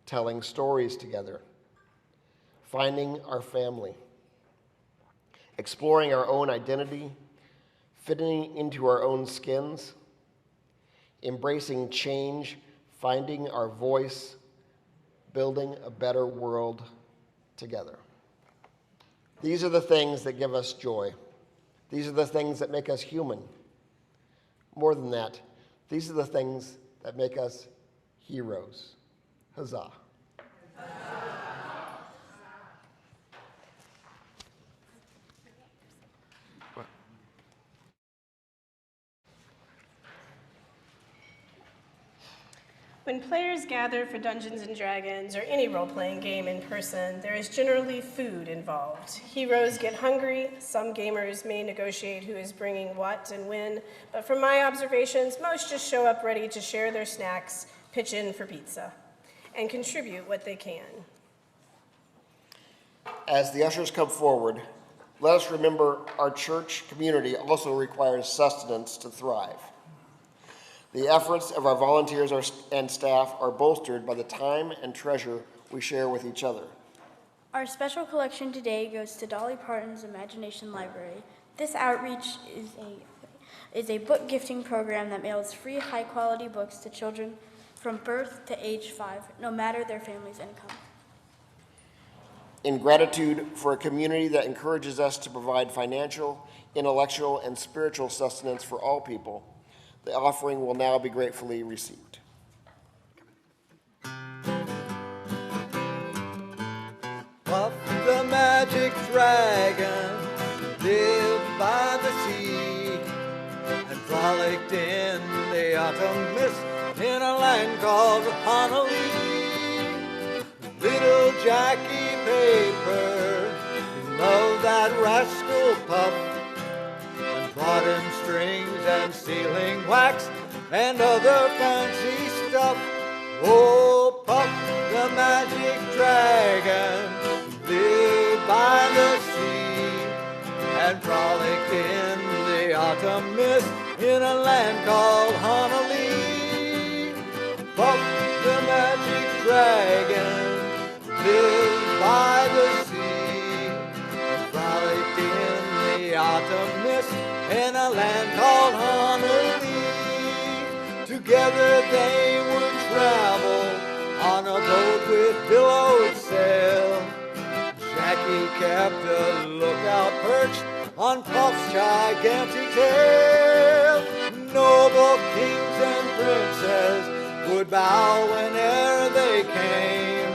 telling stories together, finding our family, exploring our own identity, fitting into our own skins, embracing change, finding our voice, building a better world together. These are the things that give us joy. These are the things that make us human. More than that, these are the things that make us heroes. Huzzah. When players gather for Dungeons & Dragons or any role-playing game in person, there is generally food involved. Heroes get hungry, some gamers may negotiate who is bringing what and when, but from my observations, most just show up ready to share their snacks, pitch in for pizza, and contribute what they can. As the ushers come forward, let us remember our church community also requires sustenance to thrive. The efforts of our volunteers and staff are bolstered by the time and treasure we share with each other. Our special collection today goes to Dolly Parton's Imagination Library. This outreach is a book gifting program that mails free high-quality books to children from birth to age 5, no matter their family's income. In gratitude for a community that encourages us to provide financial, intellectual, and spiritual sustenance for all people, the offering will now be gratefully received. Puff the magic dragon lived by the sea and frolicked in the autumn mist in a land called Honolulu. Jackie Paper. He loved that rascal Puff, and brought him strings and sealing wax and other fancy stuff. Oh, Puff the magic dragon lived by the sea and frolicked in the autumn mist in a land called Honolulu. Puff the magic dragon lived by the sea and frolicked in the autumn mist in a land called Honolulu. Together they would travel on a boat with billowed sail. Jackie kept a lookout perched on Puff's gigantic tail. Noble kings and princes would bow whene'er they came.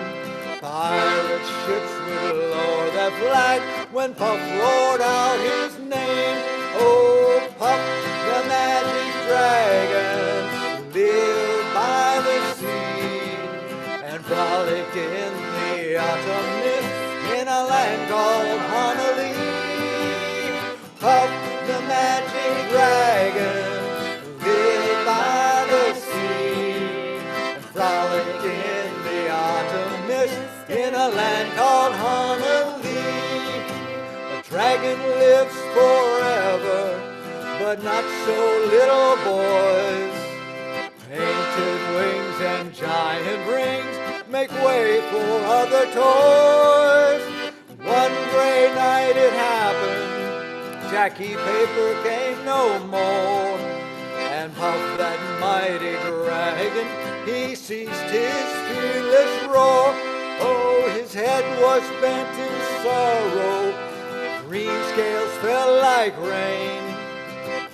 Pirate ships would lower their flag when Puff roared out his name. Oh, Puff the magic dragon lived by the sea and frolicked in the autumn mist in a land called Honolulu. Puff the magic dragon lived by the sea and frolicked in the autumn mist in a land called Honolulu. A dragon lives forever, but not so little boys. Painted wings and giant rings make way for other toys. One gray night it happened, Jackie Paper came no more, and Puff that mighty dragon, he ceased his fearless roar. Oh, his head was bent in sorrow, green scales fell like rain.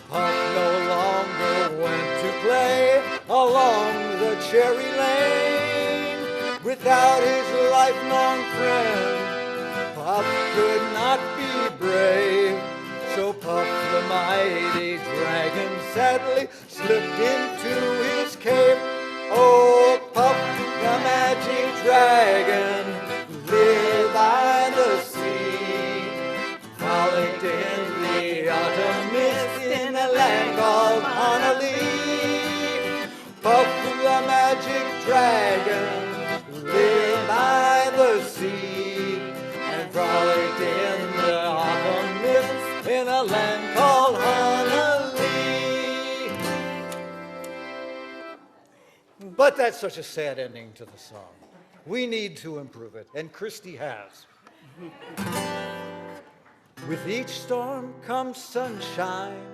Puff no longer went to play along the cherry lane. Without his lifelong friend, Puff could not be brave. So Puff the mighty dragon sadly slipped into his cave. Oh, Puff the magic dragon lived by the sea, frolicked in the autumn mist in a land called Honolulu. Puff the magic dragon lived by the sea and frolicked in the autumn mist in a land called Honolulu. But that's such a sad ending to the song. We need to improve it, and Christy has. With each storm comes sunshine,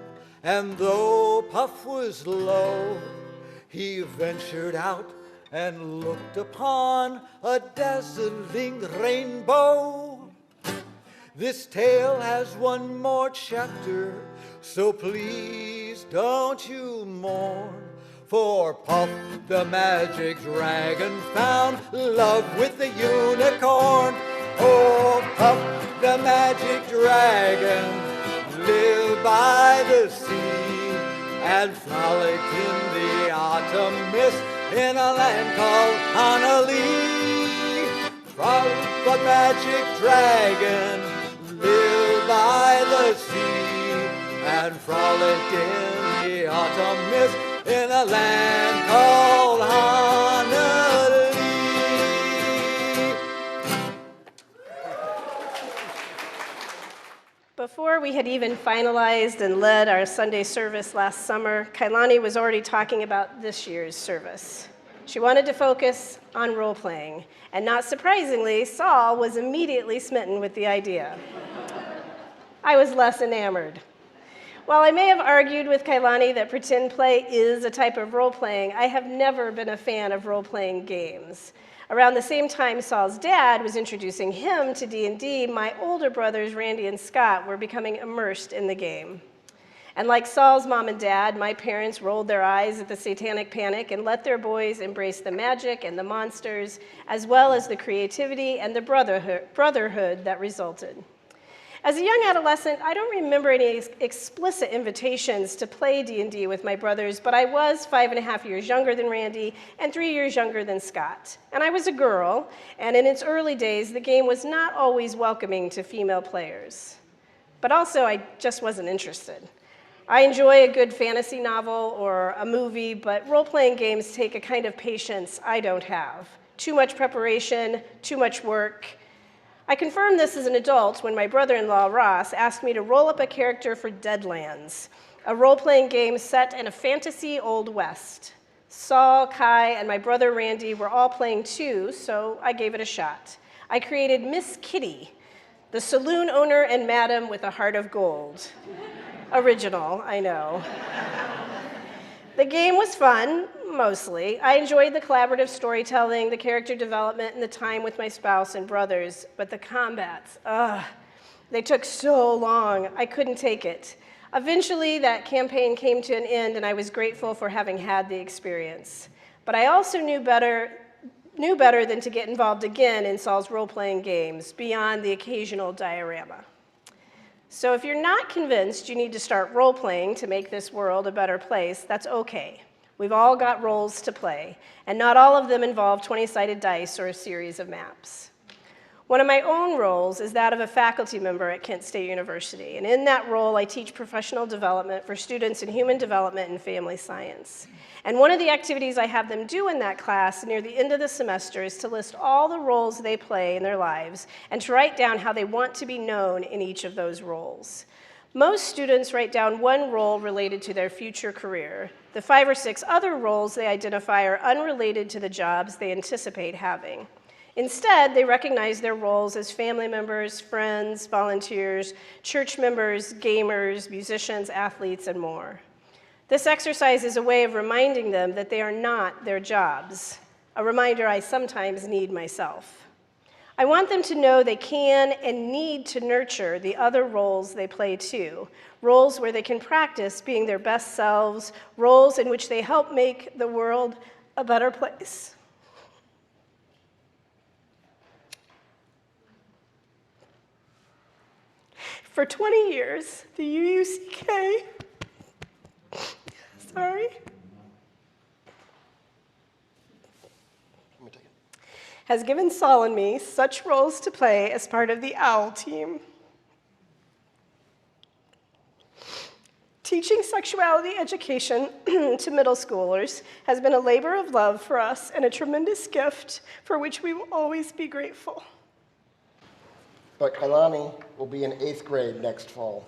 and though Puff was low, he ventured out and looked upon a dazzling rainbow. This tale has one more chapter, so please don't you mourn. For Puff the magic dragon found love with the unicorn. Oh, Puff the magic dragon lived by the sea and frolicked in the autumn mist in a land called Honolulu. Puff the magic dragon lived by the sea and frolicked in the autumn mist in a land called Honolulu. Before we had even finalized and led our Sunday service last summer, Kailani was already talking about this year's service. She wanted to focus on role-playing, and not surprisingly, Saul was immediately smitten with the idea. I was less enamored. While I may have argued with Kailani that pretend play is a type of role-playing, I have never been a fan of role-playing games. Around the same time Saul's dad was introducing him to D&D, my older brothers, Randy and Scott, were becoming immersed in the game. And like Saul's mom and dad, my parents rolled their eyes at the satanic panic and let their boys embrace the magic and the monsters, as well as the creativity and the brotherhood that resulted. As a young adolescent, I don't remember any explicit invitations to play D&D with my brothers, but I was 5.5 years younger than Randy and 3 years younger than Scott. And I was a girl, and in its early days, the game was not always welcoming to female players. But also, I just wasn't interested. I enjoy a good fantasy novel or a movie, but role-playing games take a kind of patience I don't have. Too much preparation, too much work. I confirmed this as an adult when my brother-in-law, Ross, asked me to roll up a character for Deadlands, a role-playing game set in a fantasy Old West. Saul, Kai, and my brother Randy were all playing too, so I gave it a shot. I created Miss Kitty, the saloon owner and madam with a heart of gold. Original, I know. The game was fun, mostly. I enjoyed the collaborative storytelling, the character development, and the time with my spouse and brothers, but the combats, they took so long, I couldn't take it. Eventually, that campaign came to an end, and I was grateful for having had the experience. But I also knew better than to get involved again in Saul's role-playing games, beyond the occasional diorama. So if you're not convinced you need to start role-playing to make this world a better place, that's okay. We've all got roles to play, and not all of them involve 20-sided dice or a series of maps. One of my own roles is that of a faculty member at Kent State University, and in that role, I teach professional development for students in human development and family science. And one of the activities I have them do in that class near the end of the semester is to list all the roles they play in their lives and to write down how they want to be known in each of those roles. Most students write down one role related to their future career. The 5 or 6 other roles they identify are unrelated to the jobs they anticipate having. Instead, they recognize their roles as family members, friends, volunteers, church members, gamers, musicians, athletes, and more. This exercise is a way of reminding them that they are not their jobs, a reminder I sometimes need myself. I want them to know they can and need to nurture the other roles they play too, roles where they can practice being their best selves, roles in which they help make the world a better place. For 20 years, the UUCK, has given Saul and me such roles to play as part of the OWL team. Teaching sexuality education to middle schoolers has been a labor of love for us and a tremendous gift for which we will always be grateful. But Kailani will be in 8th grade next fall.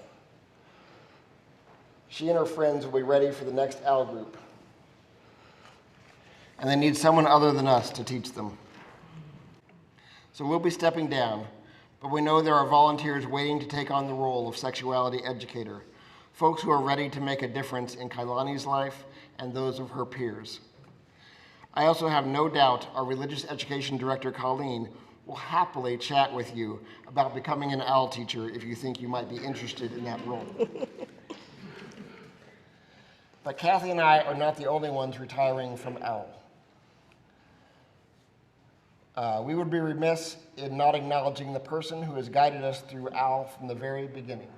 She and her friends will be ready for the next OWL group. And they need someone other than us to teach them. So we'll be stepping down, but we know there are volunteers waiting to take on the role of sexuality educator, folks who are ready to make a difference in Kailani's life and those of her peers. I also have no doubt our religious education director, Colleen, will happily chat with you about becoming an OWL teacher if you think you might be interested in that role. But Kathy and I are not the only ones retiring from OWL. We would be remiss in not acknowledging the person who has guided us through OWL from the very beginning.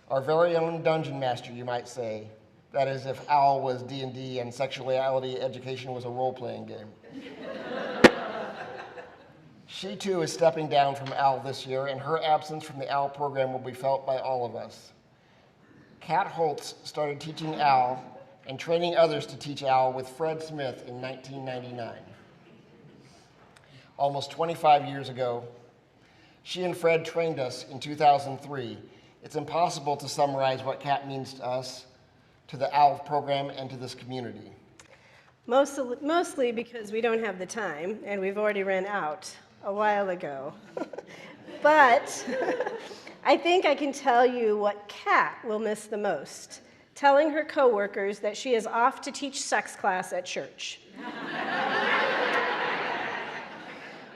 Our very own dungeon master, you might say. That is, if OWL was D&D and sexuality education was a role-playing game. She too is stepping down from OWL this year, and her absence from the OWL program will be felt by all of us. Kat Holtz started teaching OWL and training others to teach OWL with Fred Smith in 1999. Almost 25 years ago, she and Fred trained us in 2003. It's impossible to summarize what Kat means to us, to the OWL program, and to this community. Mostly because we don't have the time, and we've already run out a while ago. But I think I can tell you what Kat will miss the most, telling her coworkers that she is off to teach sex class at church.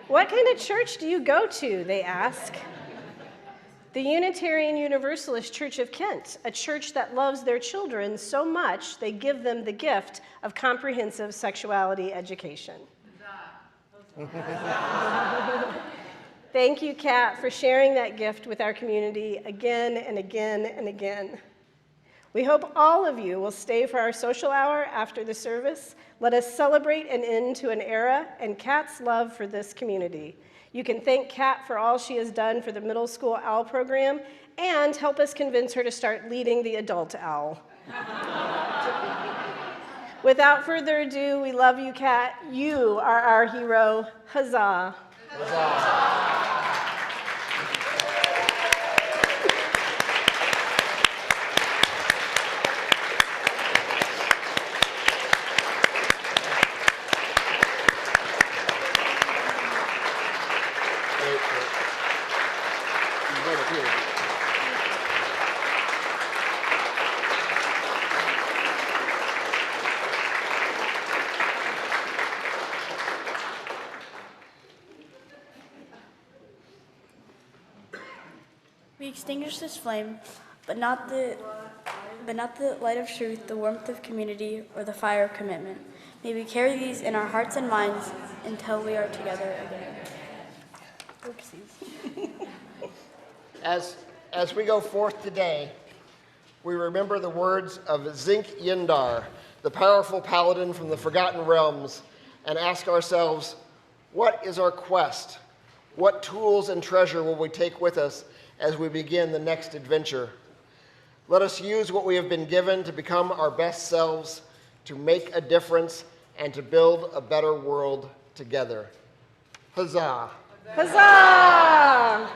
What kind of church do you go to, they ask. The Unitarian Universalist Church of Kent, a church that loves their children so much they give them the gift of comprehensive sexuality education. Thank you, Kat, for sharing that gift with our community again and again and again. We hope all of you will stay for our social hour after the service. Let us celebrate an end to an era and Kat's love for this community. You can thank Kat for all she has done for the middle school OWL program and help us convince her to start leading the adult OWL. Without further ado, we love you, Kat. You are our hero. Huzzah. Huzzah. We extinguish this flame, but not the light of truth, the warmth of community, or the fire of commitment. May we carry these in our hearts and minds until we are together again. Oopsies. As we go forth today, we remember the words of Zink Yindar, the powerful paladin from the Forgotten Realms, and ask ourselves, what is our quest? What tools and treasure will we take with us as we begin the next adventure? Let us use what we have been given to become our best selves, to make a difference, and to build a better world together. Huzzah! Huzzah!